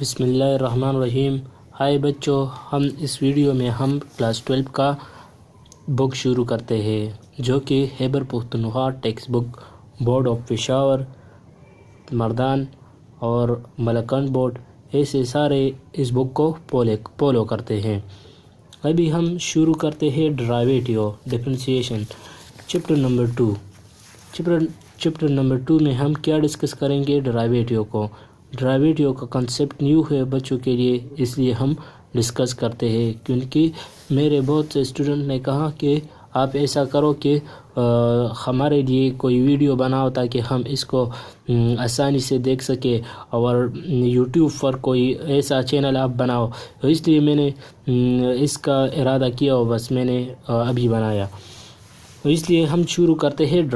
बिस्मिल्लाहिर्रहमानिर्रहीम। हाय बच्चों, हम इस वीडियो में हम क्लास 12 का बुक शुरू करते हैं जो कि Khyber Pakhtunkhwa text book board of Peshawar, Mardan और मलकन बोर्ड ऐसे सारे इस बुक को फॉलो करते हैं। अभी हम शुरू करते हैं derivative differentiation chapter number 2। Chapter number 2 में हम क्या डिस्कस करेंगे? डेरिवेटिव का कंसेप्ट न्यू है बच्चों के लिए, इसलिए हम डिस्कस करते हैं। क्योंकि मेरे बहुत से स्टूडेंट ने कहा कि आप ऐसा करो कि हमारे लिए कोई वीडियो बनाओ ताकि हम इसको आसानी से देख सके, और यूट्यूब पर कोई ऐसा चैनल आप बनाओ। तो इसलिए मैंने इसका इरादा किया और बस मैंने अभी बनाया। तो इसलिए हम शुरू करते हैं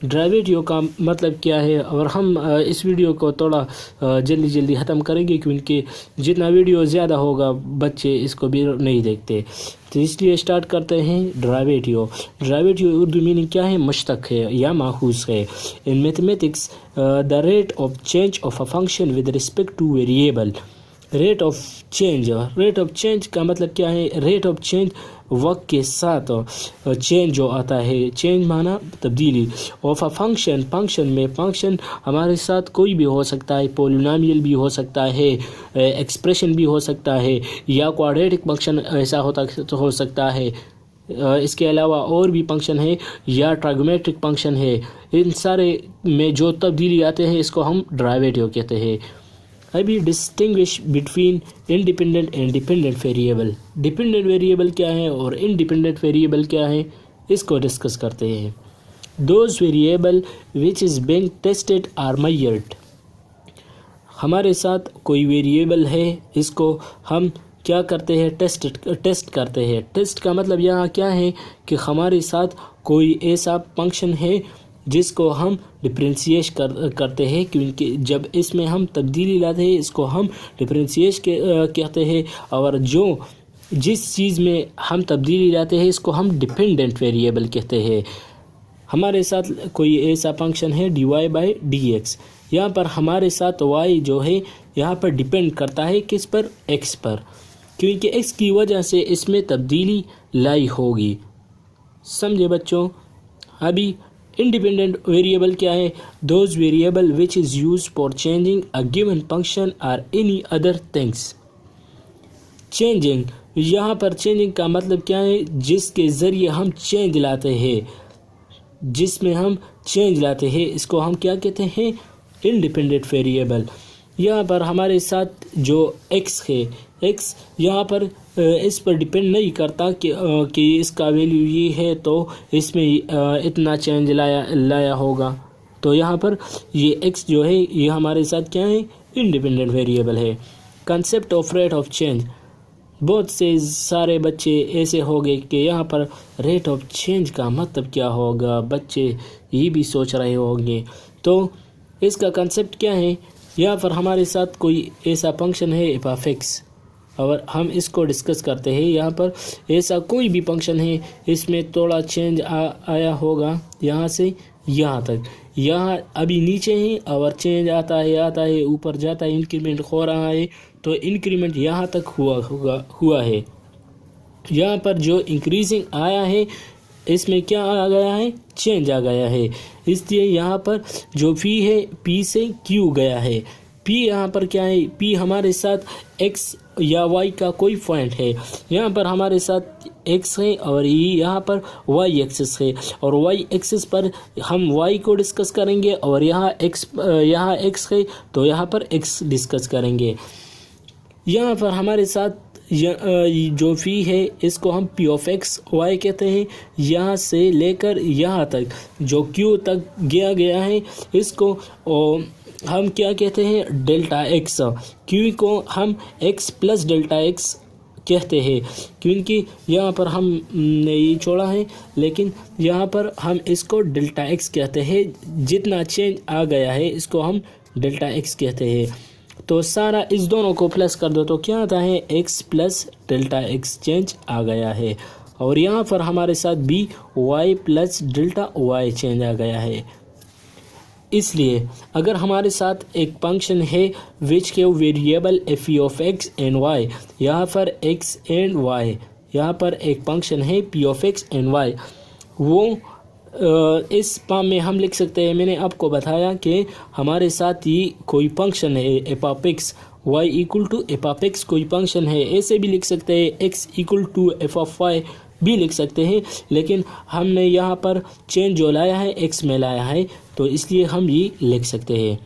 डेरिवेटिव का मतलब क्या है। और हम इस वीडियो को थोड़ा जल्दी ख़त्म करेंगे क्योंकि जितना वीडियो ज़्यादा होगा बच्चे इसको भी नहीं देखते। तो इसलिए स्टार्ट करते हैं डेरिवेटिव उर्दू मीनिंग क्या है? मुश्तक है या माखूज है। In mathematics the rate of change of a function with respect two variable. Rate of change का मतलब क्या है? रेट ऑफ चेंज वक्त के साथ चेंज जो आता है, चेंज माना तब्दीली। ऑफ अ फंक्शन में फंक्शन हमारे साथ कोई भी हो सकता है, पोलिनोमियल भी हो सकता है, एक्सप्रेशन भी हो सकता है, या क्वाड्रेटिक फंक्शन ऐसा हो सकता है। इसके अलावा और भी फंक्शन है या ट्राइगोमेट्रिक फंक्शन है। इन सारे में जो तब्दीली आते हैं इसको हम डेरिवेटिव कहते हैं। अभी distinguish between independent and dependent variable. Dependent variable क्या है और इंडिपेंडेंट वेरिएबल क्या है, इसको डिस्कस करते हैं। Those variable which is being tested or measured. हमारे साथ कोई वेरिएबल है, इसको हम क्या करते हैं? टेस्ट करते हैं। टेस्ट का मतलब यहाँ क्या है कि हमारे साथ कोई ऐसा फंक्शन है जिसको हम डिफरेंशिएट करते हैं, क्योंकि जब इसमें हम तब्दीली लाते हैं इसको हम डिफरेंशिएट कहते हैं। और जिस चीज़ में हम तब्दीली लाते हैं इसको हम डिपेंडेंट वेरिएबल कहते हैं। हमारे साथ कोई ऐसा फंक्शन है dy/dx। यहाँ पर हमारे साथ y जो है यहाँ पर डिपेंड करता है किस पर? x पर, क्योंकि x की वजह से इसमें तब्दीली लाई होगी। समझे बच्चों? अभी इंडिपेंडेंट वेरिएबल क्या है? Those variable which is use for changing a given function or any other things. Changing, यहाँ पर चेंजिंग का मतलब क्या है? जिसके ज़रिए हम चेंज लाते हैं, जिसमें हम चेंज लाते हैं इसको हम क्या कहते हैं? Independent variable. यहाँ पर हमारे साथ जो x है, x यहाँ पर इस पर डिपेंड नहीं करता कि इसका वैल्यू ये है तो इसमें इतना चेंज लाया होगा। तो यहाँ पर ये x जो है ये हमारे साथ क्या है? इंडिपेंडेंट वेरिएबल है। Concept of rate of change. बहुत से सारे बच्चे ऐसे हो गए कि यहाँ पर रेट ऑफ चेंज का मतलब क्या होगा, बच्चे ये भी सोच रहे होंगे। तो इसका कंसेप्ट क्या है? यहाँ पर हमारे साथ कोई ऐसा फंक्शन है f(x) और हम इसको डिस्कस करते हैं। यहाँ पर ऐसा कोई भी फंक्शन है, इसमें थोड़ा चेंज आया होगा यहाँ से यहाँ तक। यहाँ अभी नीचे है और चेंज आता है ऊपर जाता है, इंक्रीमेंट हो रहा है, तो इंक्रीमेंट यहाँ तक हुआ है। यहाँ पर जो इंक्रीजिंग आया है इसमें क्या आ गया है? चेंज आ गया है। इसलिए यहाँ पर जो p है p से q गया है। p यहाँ पर क्या है? p हमारे साथ x या y का कोई पॉइंट है। यहाँ पर हमारे साथ x है और यहाँ पर y एक्सिस है, और y एक्सिस पर हम y को डिस्कस करेंगे, और यहाँ x है तो यहाँ पर x डिस्कस करेंगे। यहाँ पर हमारे साथ जो फी है इसको हम p(x) y कहते हैं। यहाँ से लेकर यहाँ तक जो q तक गया है इसको हम क्या कहते हैं? Δx। q को हम x प्लस Δx कहते हैं, क्योंकि यहाँ पर हम ने ये छोड़ा है, लेकिन यहाँ पर हम इसको Δx कहते हैं। जितना चेंज आ गया है इसको हम Δx कहते हैं। तो सारा इस दोनों को प्लस कर दो तो क्या आता है? x प्लस Δx चेंज आ गया है। और यहाँ पर हमारे साथ भी y प्लस Δy चेंज आ गया है। इसलिए अगर हमारे साथ एक फंक्शन है विच के variable P of X and Y, यहाँ पर एक्स एंड वाई, यहाँ पर एक फंक्शन है P of X and Y, वो इस फॉर्म में हम लिख सकते हैं। मैंने आपको बताया कि हमारे साथ ये कोई फंक्शन है F of x Y equal to F of X कोई फंक्शन है, ऐसे भी लिख सकते हैं X equal to F of Y भी लिख सकते हैं, लेकिन हमने यहाँ पर चेंज जो लाया है एक्स में लाया है, तो इसलिए हम ये लिख सकते हैं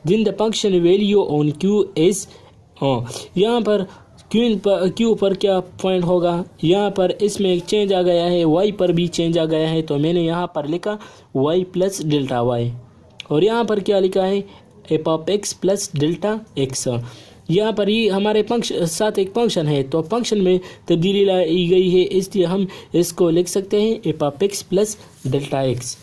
दिन the function value on Q is, यहाँ पर क्यू पर क्या पॉइंट होगा, यहाँ पर इसमें एक चेंज आ गया है, वाई पर भी चेंज आ गया है, तो मैंने यहाँ पर लिखा वाई प्लस डेल्टा वाई, और यहाँ पर क्या लिखा है F of x plus delta x. यहाँ पर ही हमारे साथ एक फंक्शन है, तो फंक्शन में तब्दीली लाई गई है, इसलिए हम इसको लिख सकते हैं F of x plus delta x.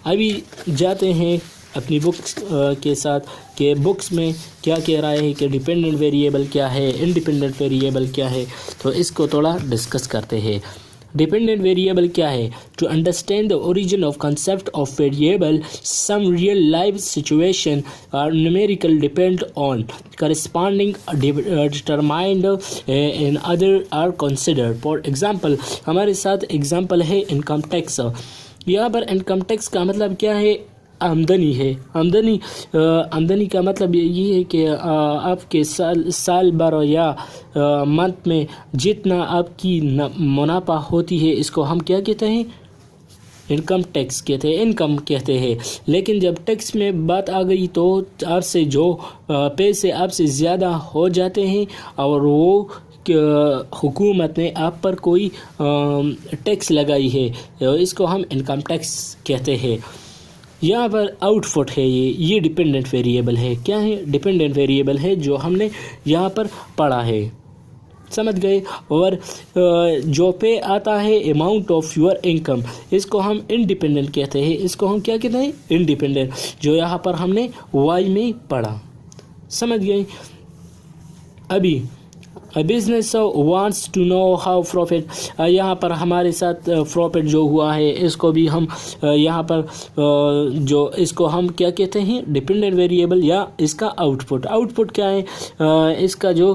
अभी जाते हैं अपनी बुक्स के साथ कि बुक्स में क्या कह रहा है कि डिपेंडेंट वेरिएबल क्या है, इंडिपेंडेंट वेरिएबल क्या है, तो इसको थोड़ा डिस्कस करते हैं। डिपेंडेंट वेरिएबल क्या है? To understand the origin of concept of variable, some real life situation or numerical depend on corresponding determined and other are considered. For example हमारे साथ एग्जाम्पल है इनकम टैक्स। यहाँ पर इनकम टैक्स का मतलब क्या है? आमदनी है। आमदनी का मतलब ये है कि आपके साल भर या मंथ में जितना आपकी मुनाफा होती है, इसको हम क्या कहते हैं? इनकम टैक्स कहते हैं, इनकम कहते हैं। लेकिन जब टैक्स में बात आ गई तो आपसे जो पैसे आपसे ज़्यादा हो जाते हैं और वो हुकूमत ने आप पर कोई टैक्स लगाई है, इसको हम इनकम टैक्स कहते हैं। यहाँ पर आउटपुट है, ये डिपेंडेंट वेरिएबल है। क्या है? डिपेंडेंट वेरिएबल है जो हमने यहाँ पर पढ़ा है, समझ गए। और जो पे आता है अमाउंट ऑफ योर इनकम, इसको हम इंडिपेंडेंट कहते हैं। इसको हम क्या कहते हैं? इंडिपेंडेंट, जो यहाँ पर हमने वाई में पढ़ा, समझ गए। अभी business wants to know how profit, यहाँ पर हमारे साथ प्रॉफिट जो हुआ है, इसको भी हम यहाँ पर जो इसको हम क्या कहते हैं? डिपेंडेंट वेरिएबल या इसका आउटपुट। आउटपुट क्या है? इसका जो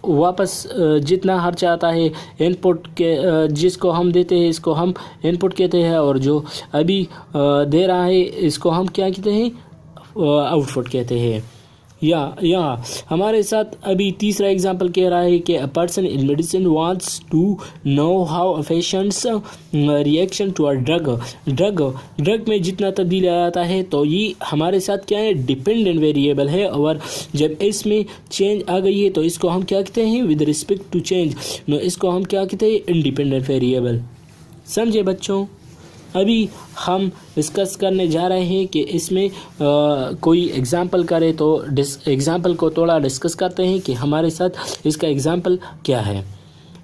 वापस जितना खर्च आता है इनपुट के जिसको हम देते हैं, इसको हम इनपुट कहते हैं, और जो अभी दे रहा है इसको हम क्या कहते हैं? आउटपुट कहते हैं। या हमारे साथ अभी तीसरा एग्जांपल कह रहा है कि a person in medicine wants to know how patients reaction to a drug में जितना तब्दीली आता है, तो ये हमारे साथ क्या है? डिपेंडेंट वेरिएबल है। और जब इसमें चेंज आ गई है तो इसको हम क्या कहते हैं? विद रिस्पेक्ट टू चेंज, इसको हम क्या कहते हैं? Independent variable. समझे बच्चों? अभी हम डिस्कस करने जा रहे हैं कि इसमें कोई एग्जांपल करे, तो एग्जांपल को थोड़ा डिस्कस करते हैं कि हमारे साथ इसका एग्जांपल क्या है।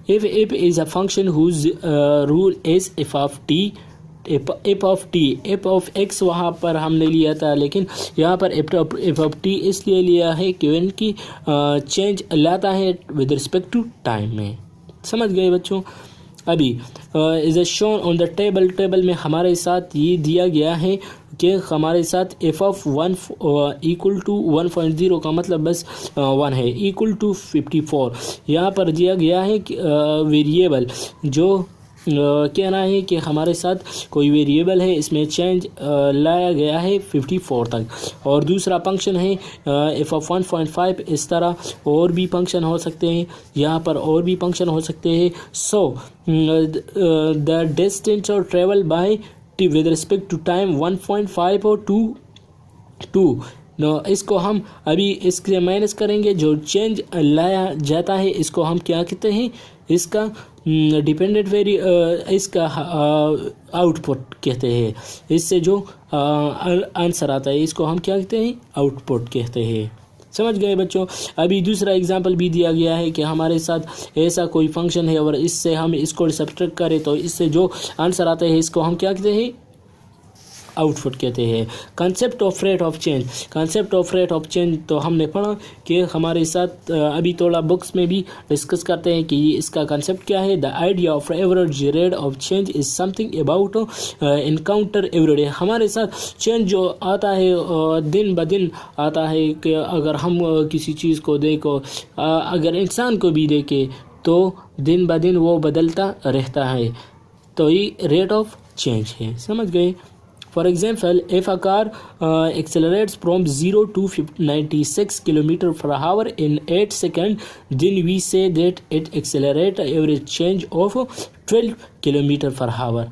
If is a function whose rule is F of T, F of X वहाँ पर हमने लिया था, लेकिन यहाँ पर एफ ऑफ टी इसलिए लिया है कि इनकी चेंज लाता है विद रिस्पेक्ट टू टाइम में। समझ गए बच्चों? अभी is shown on the table में हमारे साथ ये दिया गया है कि हमारे साथ एफ ऑफ 1 इक्वल टू 1.0 का मतलब बस 1 है, इक्वल टू 54। यहाँ पर दिया गया है कि वेरिएबल जो कहना है कि हमारे साथ कोई वेरिएबल है, इसमें चेंज लाया गया है 54 तक। और दूसरा फंक्शन है एफ ऑफ 1.5। इस तरह और भी फंक्शन हो सकते हैं, यहाँ पर और भी फंक्शन हो सकते हैं। सो द डिस्टेंस और travel by t with respect to time 1.5 और 2। इसको हम अभी इसके माइनस करेंगे, जो चेंज लाया जाता है इसको हम क्या कहते हैं? इसका डिपेंडेंट इसका आउटपुट कहते हैं। इससे जो आंसर आता है इसको हम क्या कहते हैं? आउटपुट कहते हैं। समझ गए बच्चों? अभी दूसरा एग्जांपल भी दिया गया है कि हमारे साथ ऐसा कोई फंक्शन है और इससे हम इसको सब्ट्रैक्ट करें तो इससे जो आंसर आता है इसको हम क्या कहते हैं? आउटपुट कहते हैं। Concept of rate of change, concept of rate of change तो हमने पढ़ा कि हमारे साथ अभी थोड़ा बुक्स में भी डिस्कस करते हैं कि इसका कंसेप्ट क्या है। The idea of average rate of change is something about encounter everyday. हमारे साथ चेंज जो आता है दिन ब दिन आता है कि अगर हम किसी चीज़ को देखो, अगर इंसान को भी देखें तो दिन ब दिन वो बदलता रहता है, तो ये रेट ऑफ चेंज है। समझ गए। For example, if a car accelerates from 0 to 96 kilometre per hour in 8 second, then we say that it accelerate average change of 12 kilometre per hour.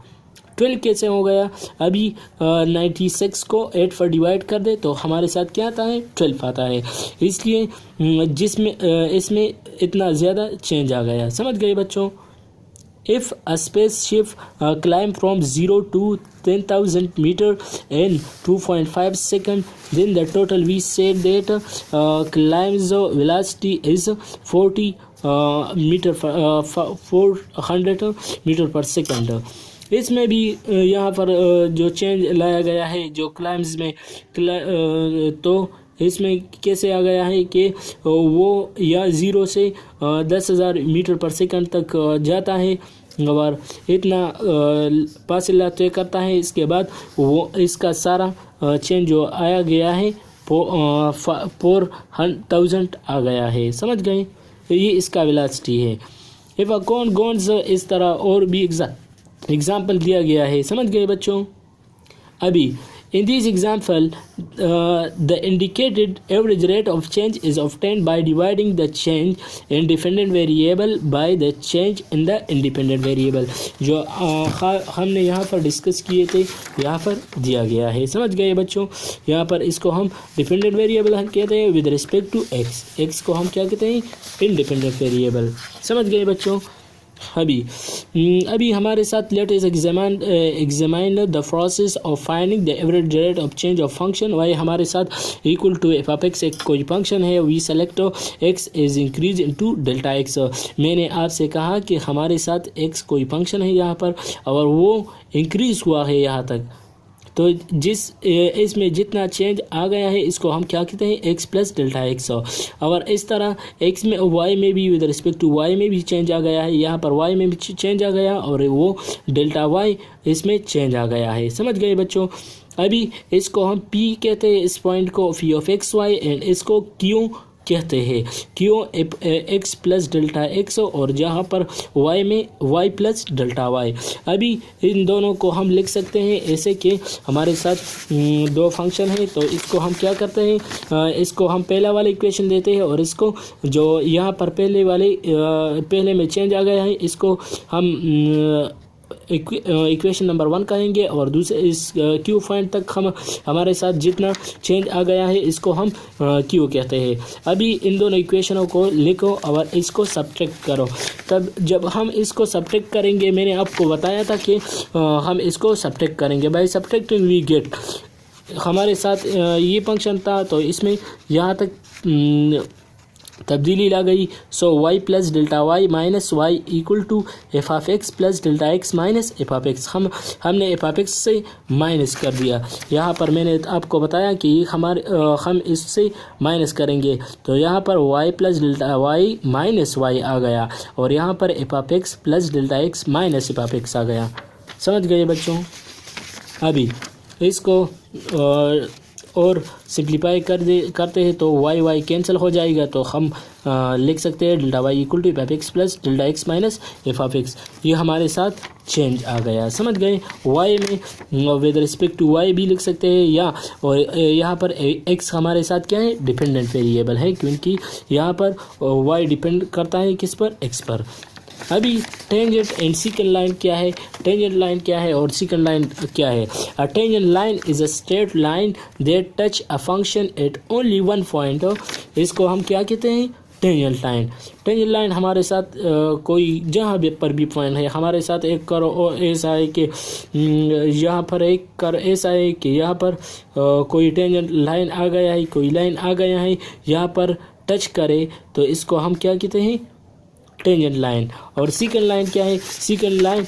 12 कैसे हो गया? अभी 96 को 8 पर डिवाइड कर दे तो हमारे साथ क्या आता है? 12 आता है। इसलिए इसमें इतना ज़्यादा चेंज आ गया। समझ गए बच्चों। If a spaceship climb from 0 to 10,000 meter in 2.5 seconds, then the total we said that climbs velocity is 400 meter per second। इसमें भी यहाँ पर जो चेंज लाया गया है जो क्लाइम्स में तो इसमें कैसे आ गया है कि वो या 0 से 10,000 मीटर पर सेकंड तक जाता है और इतना फासला तय करता है। इसके बाद वो इसका सारा चेंज जो आया गया है 4,000 आ गया है। समझ गए। ये इसका वेलोसिटी है। इफ़ अ कौन गोन्स इस तरह और भी एग्जाम्पल दिया गया है। समझ गए बच्चों। अभी in this example the indicated average rate of change is obtained by dividing the change in dependent variable by the change in the independent variable। जो हमने यहाँ पर डिस्कस किए थे यहाँ पर दिया गया है। समझ गए बच्चों। यहाँ पर इसको हम डिपेंडेंट वेरिएबल कहते हैं विद रिस्पेक्ट टू एक्स को हम क्या कहते हैं? Independent variable. समझ गए बच्चों। अभी हमारे साथ let us examine the process of finding the average rate of change of function. Y हमारे साथ equal to F of x एक कोई फंक्शन है। We select x is increase into delta x. मैंने आपसे कहा कि हमारे साथ एक्स कोई फंक्शन है यहाँ पर और वो इंक्रीज हुआ है यहाँ तक, तो इसमें जितना चेंज आ गया है इसको हम क्या कहते हैं? X plus delta x. और इस तरह एक्स में वाई में भी विद रिस्पेक्ट टू वाई में भी चेंज आ गया है। यहाँ पर वाई में भी चेंज आ गया और वो डेल्टा वाई इसमें चेंज आ गया है। समझ गए बच्चों। अभी इसको हम पी कहते हैं, इस पॉइंट को फी ऑफ एक्स वाई, एंड इसको क्यू कहते हैं। Q x plus delta x और जहाँ पर वाई में वाई प्लस डेल्टा वाई। अभी इन दोनों को हम लिख सकते हैं ऐसे कि हमारे साथ दो फंक्शन है, तो इसको हम क्या करते हैं? इसको हम पहला वाला इक्वेशन देते हैं और इसको जो यहाँ पर पहले में चेंज आ गया है इसको हम इक्वेशन नंबर 1 कहेंगे और दूसरे इस क्यू पॉइंट तक हमारे साथ जितना चेंज आ गया है इसको हम क्यू कहते हैं। अभी इन दोनों इक्वेशनों को लिखो और इसको सब्ट्रैक्ट करो। तब जब हम इसको सब्ट्रैक्ट करेंगे, मैंने आपको बताया था कि हम इसको सब्ट्रैक्ट करेंगे। बाय सब्ट्रैक्टिंग वी गेट, हमारे साथ ये फंक्शन था तो इसमें यहाँ तक तब्दीली ला गई। So y plus delta y minus y equal to F of x plus delta x minus f of x. हमने एफ ऑफ एक्स से माइनस कर दिया। यहाँ पर मैंने आपको बताया कि हम इससे माइनस करेंगे तो यहाँ पर y plus delta y minus y आ गया और यहाँ पर f of x plus delta x minus f of x आ गया। समझ गए बच्चों। अभी इसको और सिंप्लीफाई करते हैं तो वाई वाई कैंसिल हो जाएगा, तो हम लिख सकते हैं delta y equal to F of x plus delta x minus f of x. ये हमारे साथ चेंज आ गया। समझ गए। वाई में विद रिस्पेक्ट टू वाई भी लिख सकते हैं या और यहाँ पर एक्स हमारे साथ क्या है? डिपेंडेंट वेरिएबल है, क्योंकि यहाँ पर वाई डिपेंड करता है किस पर? एक्स पर। अभी टेंजेंट एंड सेकंड लाइन क्या है? टेंजेंट लाइन क्या है और सेकंड लाइन क्या है? A tangent line is a straight line that touch a function at only one point. इसको हम क्या कहते हैं? Tangent line. टेंजेंट लाइन हमारे साथ कोई जहाँ पर भी पॉइंट है, हमारे साथ एक कर और ऐसा है कि यहाँ पर एक कर ऐसा है कि यहाँ पर कोई टेंजेंट लाइन आ गया है, कोई लाइन आ गया है, यहाँ पर टच करे तो इसको हम क्या कहते हैं? Tangent line. और सेकंड लाइन क्या है? Second line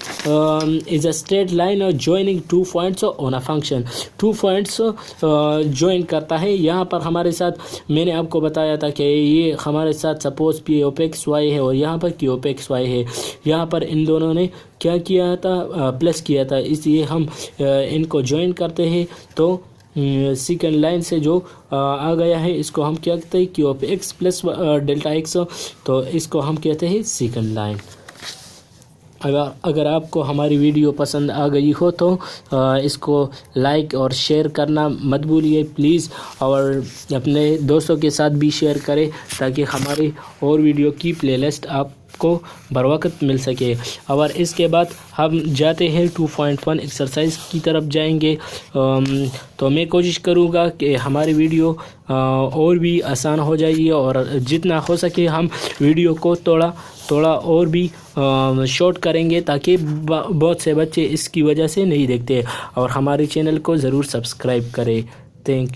is a straight line और joining 2 points on a function. 2 points join करता है। यहाँ पर हमारे साथ मैंने आपको बताया था कि ये हमारे साथ suppose p of x y है और यहाँ पर क्यू ऑफ एक्स वाई है। यहाँ पर इन दोनों ने क्या किया था? प्लस किया था, इसलिए हम इनको ज्वाइन करते हैं तो सेकंड लाइन से जो आ गया है इसको हम क्या कहते हैं? Q of x plus delta x. तो इसको हम कहते हैं सेकंड लाइन। अगर आपको हमारी वीडियो पसंद आ गई हो तो इसको लाइक और शेयर करना मत भूलिए प्लीज़, और अपने दोस्तों के साथ भी शेयर करें ताकि हमारी और वीडियो की प्लेलिस्ट आपको बर वक्त मिल सके। और इसके बाद हम जाते हैं 2.1 एक्सरसाइज की तरफ जाएंगे। तो मैं कोशिश करूँगा कि हमारी वीडियो और भी आसान हो जाएगी और जितना हो सके हम वीडियो को थोड़ा और भी शॉर्ट करेंगे ताकि बहुत से बच्चे इसकी वजह से नहीं देखते। और हमारे चैनल को ज़रूर सब्सक्राइब करें। Thank you.